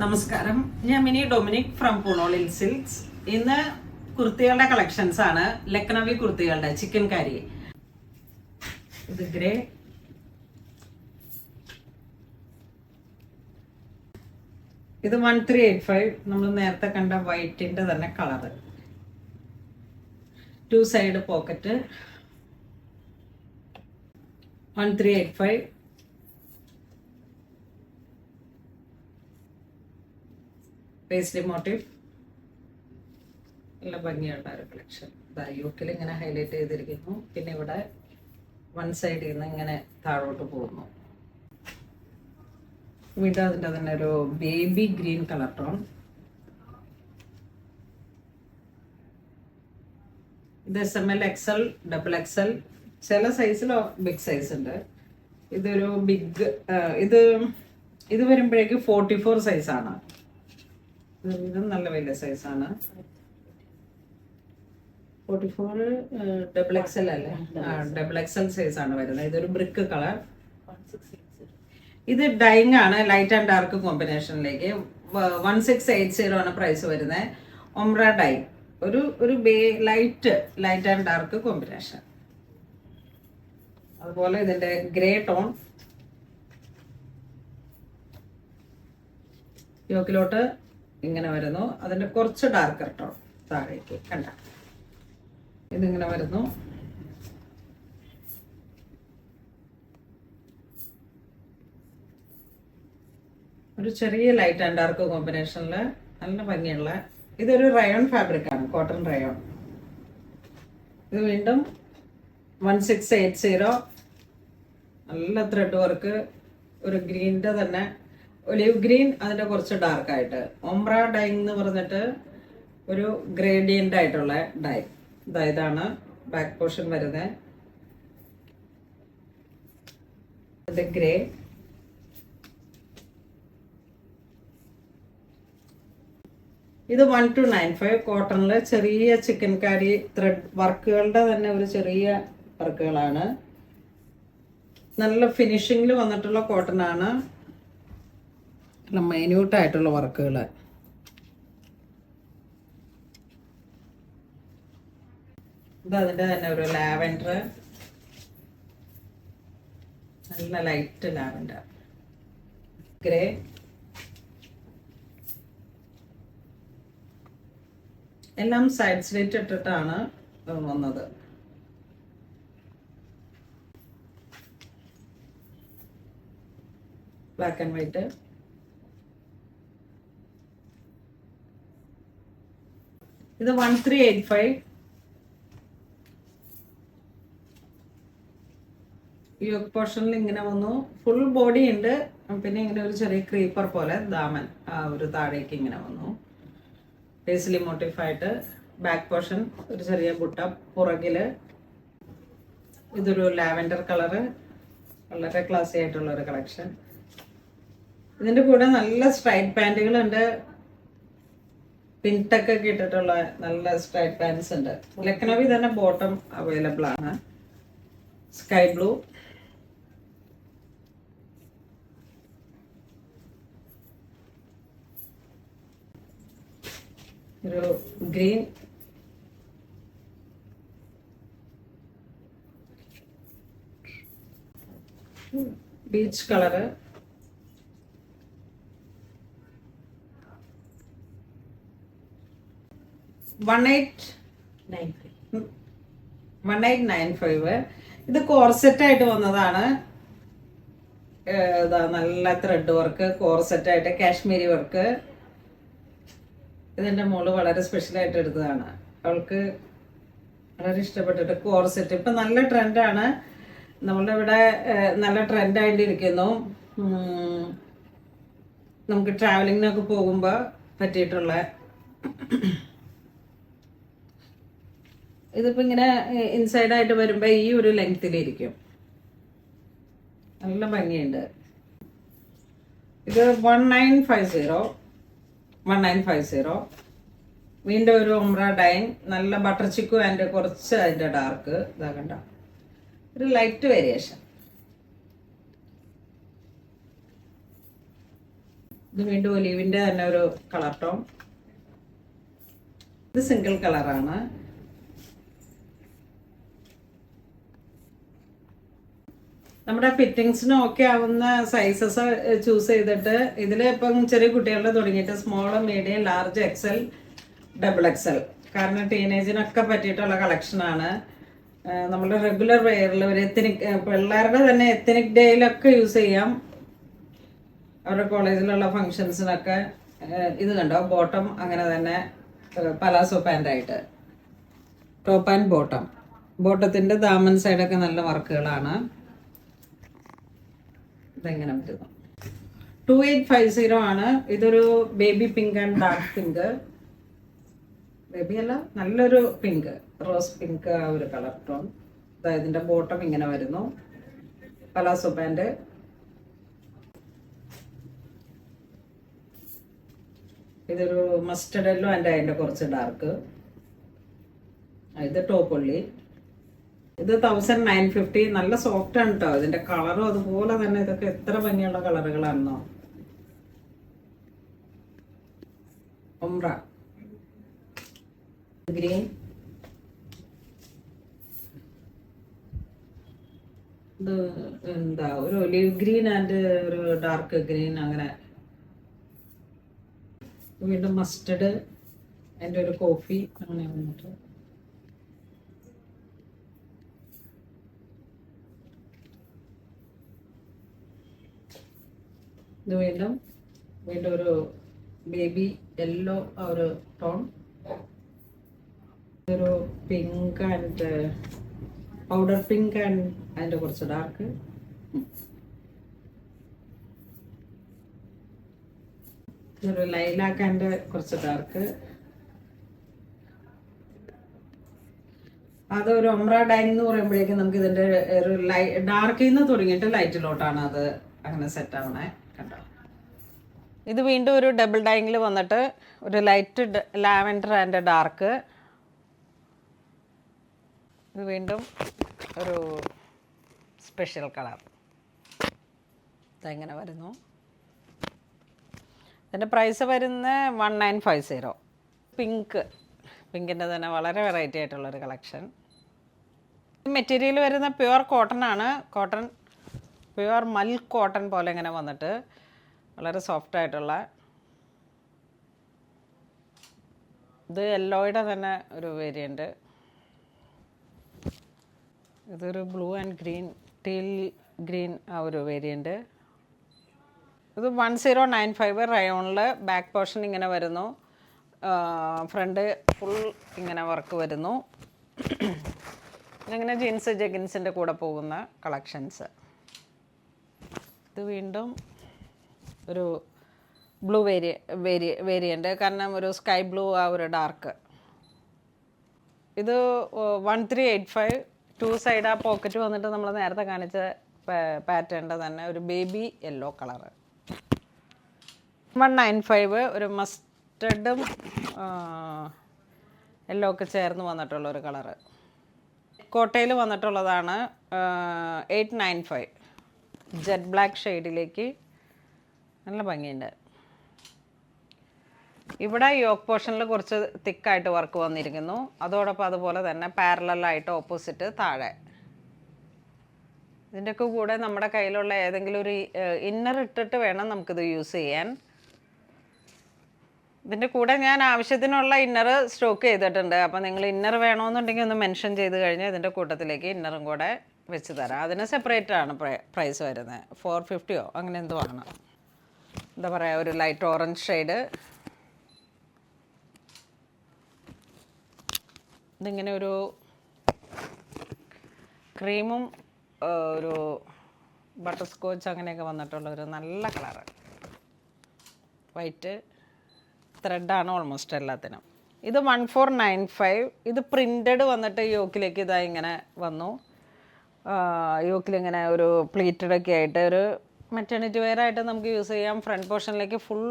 നമസ്കാരം, ഞാൻ മിനി ഡൊമിനിക് ഫ്രം പൂണോളിൽ സിൽക്സ്. ഇന്ന് കുർത്തികളുടെ കളക്ഷൻസ് ആണ്. ലക്നവി കുർത്തികളുടെ ചിക്കൻ കാരി. ഇത് ഗ്രേ, ഇത് 1385. നമ്മൾ നേരത്തെ കണ്ട വൈറ്റിന്റെ തന്നെ colour. 2 side pocket. 1385. Paisley motive. നല്ല ഭംഗിയുള്ള ഒരു കളക്ഷൻ. യോക്കിൽ ഇങ്ങനെ ഹൈലൈറ്റ് ചെയ്തിരിക്കുന്നു. പിന്നെ ഇവിടെ വൺ സൈഡിൽ നിന്ന് ഇങ്ങനെ താഴോട്ട് പോകുന്നു. വീണ്ടും അതിൻ്റെ തന്നെ ഒരു ബേബി ഗ്രീൻ കളർ ടോൺ. ഇത് SML, XL, XXL. ചില സൈസിൽ ബിഗ് സൈസ് ഉണ്ട്. ഇതൊരു ബിഗ്, ഇത് വരുമ്പോഴേക്ക് 44 സൈസാണ്. ഇതും നല്ല വലിയ സൈസാണ്. 44 XXL അല്ലേ? XXL സൈസാണ് വരുന്നത്. ഇതൊരു ബ്രിക്ക് കളർ. ഇത് ഡൈങ് ആണ്, ലൈറ്റ് ആൻഡ് ഡാർക്ക് കോമ്പിനേഷനിലേക്ക്. 1680 ആണ് പ്രൈസ് വരുന്നത്. ഒമ്ര ഡൈ, ഒരു ലൈറ്റ് ആൻഡ് ഡാർക്ക് കോമ്പിനേഷൻ. അതുപോലെ ഇതിന്റെ ഗ്രേ ടോൺ. യോക്കിലോട്ട് ഇങ്ങനെ വരുന്നു. അതിന്റെ കുറച്ച് ഡാർക്കർ ടോൺ താഴേക്ക് കണ്ട. ഇതിങ്ങനെ വരുന്നു. ഒരു ചെറിയ ലൈറ്റ് ആൻഡ് ഡാർക്ക് കോമ്പിനേഷനില് നല്ല ഭംഗിയുള്ള. ഇതൊരു റയോൺ ഫാബ്രിക് ആണ്, കോട്ടൺ റയോൺ. ഇത് വീണ്ടും 1680. നല്ല ത്രെഡ് വർക്ക്. ഒരു ഗ്രീനിന്റെ തന്നെ ഒലിവ് ഗ്രീൻ, അതിന്റെ കുറച്ച് ഡാർക്ക് ആയിട്ട്. ഒമ്ര ഡൈ എന്ന് പറഞ്ഞിട്ട് ഒരു ഗ്രേഡിയന്റ് ആയിട്ടുള്ള ഡൈ. ഇതാണ് ബാക്ക് പോർഷൻ വരുന്നത്. ഇത് ഗ്രേ. ഇത് 1295. കോട്ടണില് ചെറിയ ചിക്കൻ കാരി ത്രെഡ് വർക്കുകളുടെ തന്നെ ഒരു ചെറിയ വർക്കുകളാണ്. നല്ല ഫിനിഷിങ്ങിൽ വന്നിട്ടുള്ള കോട്ടൺ ആണ്. നല്ല മൈന്യൂട്ടായിട്ടുള്ള വർക്കുകൾ. ഇത് അതിൻ്റെ തന്നെ ഒരു ലാവൻഡർ, നല്ല ലൈറ്റ് ലാവൻഡർ. ഗ്രേ. എല്ലാം സൈഡ് സ്ലിറ്റ് ഇട്ടിട്ടാണ് വന്നത്. Black and white. ഇത് 1385. യോക്ക് പോർഷനിൽ ഇങ്ങനെ വന്നു. ഫുൾ ബോഡി ഉണ്ട്. പിന്നെ ഇങ്ങനെ ഒരു ചെറിയ ക്രീപ്പർ പോലെ ദാമൻ ഒരു താഴേക്ക് ഇങ്ങനെ വന്നു. പേസ്ലി മോട്ടിഫായിട്ട്. ബാക്ക് പോർഷൻ ഒരു ചെറിയ ബുട്ട പുറകില്. ഇതൊരു ലാവൻഡർ കളറ്. വളരെ ക്ലാസി ആയിട്ടുള്ള ഒരു കളക്ഷൻ. ഇതിന്റെ കൂടെ നല്ല സ്ട്രൈറ്റ് പാൻറ്റുകളുണ്ട്. പിൻടൊക്കെ ഇട്ടിട്ടുള്ള നല്ല സ്ട്രൈറ്റ് പാൻസ് ഉണ്ട്. ലക്നവി തന്നെ ബോട്ടം അവൈലബിൾ ആണ്. Sky blue. ഒരു ഗ്രീൻ. Beach colour. $1895. ഇത് കോർസെറ്റ് ആയിട്ട് വന്നതാണ്. നല്ല ത്രെഡ് വർക്ക്, കോർസെറ്റ് ആയിട്ട് കാശ്മീരി വർക്ക്. ഇതെന്റെ മോള് വളരെ സ്പെഷ്യൽ ആയിട്ട് എടുത്തതാണ്. അവൾക്ക് വളരെ ഇഷ്ടപ്പെട്ടിട്ട് കോർസെറ്റ് ഇപ്പൊ നല്ല ട്രെൻഡാണ്. നമ്മളുടെ ഇവിടെ നല്ല ട്രെൻഡായിട്ടിരിക്കുന്നു. നമുക്ക് ട്രാവലിങ്ങിനൊക്കെ പോകുമ്പോൾ പറ്റിയിട്ടുള്ള. ഇതിപ്പോ ഇങ്ങനെ ഇൻസൈഡ് ആയിട്ട് വരുമ്പോ ഈ ഒരു ലെങ്തിലിരിക്കും. നല്ല ഭംഗിയുണ്ട്. ഇത് 1950. വീണ്ടും ഒരു ഒമ്ര ഡൈൻ. നല്ല ബട്ടർ ചിക്കു ആൻഡ് കുറച്ച് അതിന്റെ ഡാർക്ക്. ഇതാ കണ്ട, ഒരു ലൈറ്റ് വേരിയേഷൻ. ഇത് വീണ്ടും ഒലീവിൻ്റെ തന്നെ ഒരു കളർ ടോൺ. ഇത് സിംഗിൾ കളറാണ്. നമ്മുടെ ഫിറ്റിങ്സിന് ഓക്കെ ആവുന്ന സൈസസ് ചൂസ് ചെയ്തിട്ട് ഇതിൽ ഇപ്പം ചെറിയ കുട്ടികളുടെ തുടങ്ങിയിട്ട് small, medium, large, XL, double XL, കാരണം ടീനേജിനൊക്കെ പറ്റിയിട്ടുള്ള കളക്ഷനാണ്. നമ്മുടെ റെഗുലർ വെയറിൽ ഒരു എത്തനിക് പിള്ളേരുടെ തന്നെ എത്തനിക് ഡേയിലൊക്കെ യൂസ് ചെയ്യാം. അവരുടെ കോളേജിലുള്ള ഫങ്ഷൻസിനൊക്കെ. ഇത് കണ്ടോ, ബോട്ടം അങ്ങനെ തന്നെ പലാസോ പാൻ്റായിട്ട്, ടോപ്പ് ആൻഡ് ബോട്ടം. ബോട്ടത്തിൻ്റെ ദാമൻ സൈഡൊക്കെ നല്ല വർക്കുകളാണ്. ഇതെങ്ങനെ വരുന്നു 2850 ആണ്. ഇതൊരു baby pink and dark pink, baby അല്ല, നല്ലൊരു പിങ്ക്, റോസ് പിങ്ക്, ആ ഒരു കളർ ടോൺ. ഇതിന്റെ ബോട്ടം ഇങ്ങനെ വരുന്നു, പലാസോ പാൻറ്. ഇതൊരു മസ്റ്റർഡ് യെല്ലോ ആൻഡ് അതിന്റെ കുറച്ച് ഡാർക്ക്. ഇത് ടോപ്പ് ഉള്ളി. ഇത് 1950. നല്ല സോഫ്റ്റ് ആണ് കേട്ടോ. ഇതിന്റെ കളറും അതുപോലെ തന്നെ. ഇതൊക്കെ എത്ര ഭംഗിയുള്ള കളറുകളാണെന്നോ. ഒമ്ര ഗ്രീൻ, ഇത് എന്താ ഒരു ഒലിവ് ഗ്രീൻ ആൻഡ് ഒരു ഡാർക്ക് ഗ്രീൻ, അങ്ങനെ. വീണ്ടും മസ്റ്റർഡ്, അതിൻ്റെ ഒരു കോഫി, അങ്ങനെ വന്നിട്ട്. ഇത് വീണ്ടും ഒരു ബേബി യെല്ലോ, ആ ഒരു ടോൺ. ഒരു pink and powder pink and അതിൻ്റെ കുറച്ച് ഡാർക്ക്. ഇതൊരു ലൈലാക്ക് ആൻഡ് കുറച്ച് ഡാർക്ക്. അതൊരു ഒമ്ര ഡൈനിങ് എന്ന് പറയുമ്പോഴേക്കും നമുക്ക് ഇതിൻ്റെ ഒരു ഡാർക്കിൽ നിന്ന് തുടങ്ങിയിട്ട് ലൈറ്റിലോട്ടാണ് അത് അങ്ങനെ സെറ്റ് ആവണേ. കണ്ടോ, ഇത് വീണ്ടും ഒരു ഡബിൾ ഡൈനിങ്ങിൽ വന്നിട്ട് ഒരു ലൈറ്റ് ലാവൻഡർ ആൻഡ് ഡാർക്ക്. ഇത് വീണ്ടും ഒരു സ്പെഷ്യൽ കളർ. ഇതെങ്ങനെ വരുന്നു. ഇതിൻ്റെ പ്രൈസ് വരുന്നത് 1950. പിങ്കിൻ്റെ തന്നെ വളരെ വെറൈറ്റി ആയിട്ടുള്ളൊരു കളക്ഷൻ. മെറ്റീരിയൽ വരുന്ന പ്യുവർ കോട്ടൺ ആണ്. പ്യുവർ മൽ കോട്ടൺ പോലെ ഇങ്ങനെ വന്നിട്ട് വളരെ സോഫ്റ്റ് ആയിട്ടുള്ള. ഇത് യെല്ലോയുടെ തന്നെ ഒരു വേരിയൻറ്റ്. ഇതൊരു blue and green, teal green, ആ ഒരു വേരിയൻറ്റ്. ഇത് 1095 റയോണിൽ. ബാക്ക് പോർഷൻ ഇങ്ങനെ വരുന്നു, ഫ്രണ്ട് ഫുൾ ഇങ്ങനെ വർക്ക് വരുന്നു. ഇങ്ങനെ ജീൻസ് ജഗിൻസിൻ്റെ കൂടെ പോകുന്ന കളക്ഷൻസ്. ഇത് വീണ്ടും ഒരു ബ്ലൂ വേരിയൻ്റ്, കാരണം ഒരു സ്കൈ ബ്ലൂ, ആ ഒരു ഡാർക്ക്. ഇത് 1385. 2 സൈഡ് ആ പോക്കറ്റ് വന്നിട്ട് നമ്മൾ നേരത്തെ കാണിച്ച പാറ്റേണിൻ്റെ തന്നെ ഒരു ബേബി യെല്ലോ കളറ്. 195. ഒരു മസ്റ്റർഡും യെല്ലോ ഒക്കെ ചേർന്ന് വന്നിട്ടുള്ള ഒരു കളറ്. കോട്ടയിൽ വന്നിട്ടുള്ളതാണ്. 895. ജെറ്റ് ബ്ലാക്ക് ഷെയ്ഡിലേക്ക് നല്ല ഭംഗിയുണ്ട്. ഇവിടെ യോക്ക് പോർഷനിൽ കുറച്ച് തിക്കായിട്ട് വർക്ക് വന്നിരിക്കുന്നു. അതോടൊപ്പം അതുപോലെ തന്നെ പാരലലായിട്ട് ഓപ്പോസിറ്റ് താഴെ. ഇതിൻ്റെയൊക്കെ കൂടെ നമ്മുടെ കയ്യിലുള്ള ഏതെങ്കിലും ഒരു ഇന്നർ ഇട്ടിട്ട് വേണം നമുക്കിത് യൂസ് ചെയ്യാൻ. ഇതിൻ്റെ കൂടെ ഞാൻ ആവശ്യത്തിനുള്ള ഇന്നർ സ്റ്റോക്ക് ചെയ്തിട്ടുണ്ട്. അപ്പോൾ നിങ്ങൾ ഇന്നർ വേണമെന്നുണ്ടെങ്കിൽ ഒന്ന് മെൻഷൻ ചെയ്ത് കഴിഞ്ഞാൽ ഇതിൻ്റെ കൂട്ടത്തിലേക്ക് ഇന്നറും കൂടെ വെച്ച് തരാം. അതിന് സെപ്പറേറ്റ് ആണ് പ്രൈസ് വരുന്നത്. 450 അങ്ങനെ എന്തോ ആണ്. എന്താ പറയുക, ഒരു ലൈറ്റ് ഓറഞ്ച് ഷെയ്ഡ്. ഇതിങ്ങനെ ഒരു ക്രീമും ഒരു ബട്ടർ സ്കോച്ച് അങ്ങനെയൊക്കെ വന്നിട്ടുള്ള ഒരു നല്ല കളറ്. വൈറ്റ് ത്രെഡാണ് ഓൾമോസ്റ്റ് എല്ലാത്തിനും. ഇത് 1495. ഇത് പ്രിൻറ്റഡ് വന്നിട്ട് യോക്കിലേക്ക് ഇതാ ഇങ്ങനെ വന്നു. യോക്കിലിങ്ങനെ ഒരു പ്ലീറ്റഡൊക്കെ ആയിട്ട് ഒരു മെറ്റേണിറ്റി വെയർ ആയിട്ട് നമുക്ക് യൂസ് ചെയ്യാം. ഫ്രണ്ട് പോർഷനിലേക്ക് ഫുൾ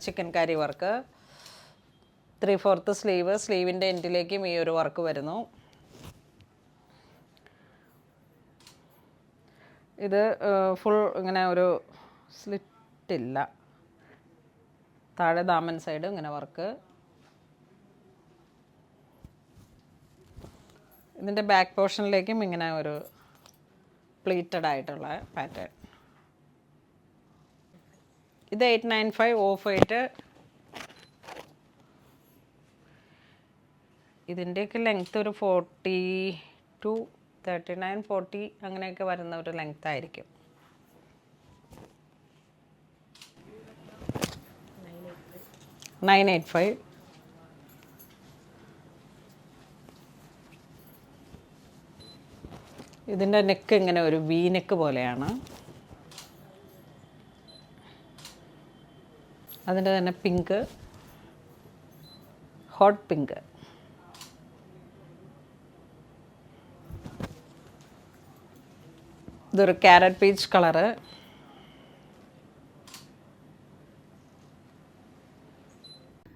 ചിക്കൻ കാരി വർക്ക്. 3/4 സ്ലീവിൻ്റെ എൻഡിലേക്കും ഈ ഒരു വർക്ക് വരുന്നു. ഇത് ഫുൾ ഇങ്ങനെ ഒരു സ്ലിറ്റില്ല, താഴെ ദാമൻ സൈഡ് ഇങ്ങനെ വർക്ക്. ഇതിൻ്റെ ബാക്ക് പോർഷനിലേക്കും ഇങ്ങനെ ഒരു പ്ലീറ്റഡ് ആയിട്ടുള്ള പാറ്റേൺ. ഇത് 895 ഓഫ് വൈറ്റ്. ഇതിൻ്റെയൊക്കെ ലെങ്ത്ത് ഒരു 42, 39, 40 അങ്ങനെയൊക്കെ വരുന്ന ഒരു ലെങ്ത് ആയിരിക്കും. $985. ഇതിൻ്റെ നെക്ക് ഇങ്ങനെ ഒരു വി നെക്ക് പോലെയാണ്. അതിൻ്റെ തന്നെ പിങ്ക്, ഹോട്ട് പിങ്ക്. ഇതൊരു ക്യാരറ്റ് പീച്ച് കളറ്.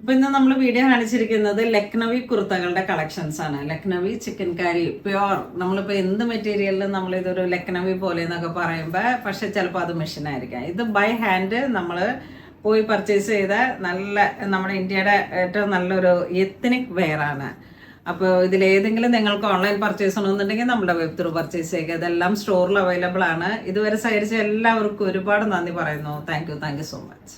അപ്പോൾ ഇന്ന് നമ്മൾ വീഡിയോ കാണിച്ചിരിക്കുന്നത് ലക്നവി കുർത്തകളുടെ കളക്ഷൻസ് ആണ്. ലക്നവി ചിക്കൻ കാരി പ്യുവർ. നമ്മളിപ്പോൾ എന്ത് മെറ്റീരിയലിലും നമ്മളിതൊരു ലക്നവി പോലെ എന്നൊക്കെ പറയുമ്പോൾ പക്ഷെ ചിലപ്പോൾ അത് മെഷീനായിരിക്കാം. ഇത് ബൈ ഹാൻഡ് നമ്മൾ പോയി പർച്ചേസ് ചെയ്ത നല്ല നമ്മുടെ ഇന്ത്യയുടെ ഏറ്റവും നല്ലൊരു എത്നിക് വെയർ ആണ്. അപ്പോൾ ഇതിലേതെങ്കിലും നിങ്ങൾക്ക് ഓൺലൈൻ പർച്ചേസ് ചെയ്യണമെന്നുണ്ടെങ്കിൽ നമ്മുടെ വെബ് ത്രൂ പർച്ചേസ് ചെയ്യുക. ഇതെല്ലാം സ്റ്റോറിൽ അവൈലബിൾ ആണ്. ഇതുവരെ സഹകരിച്ച എല്ലാവർക്കും ഒരുപാട് നന്ദി പറയുന്നു. Thank you so much.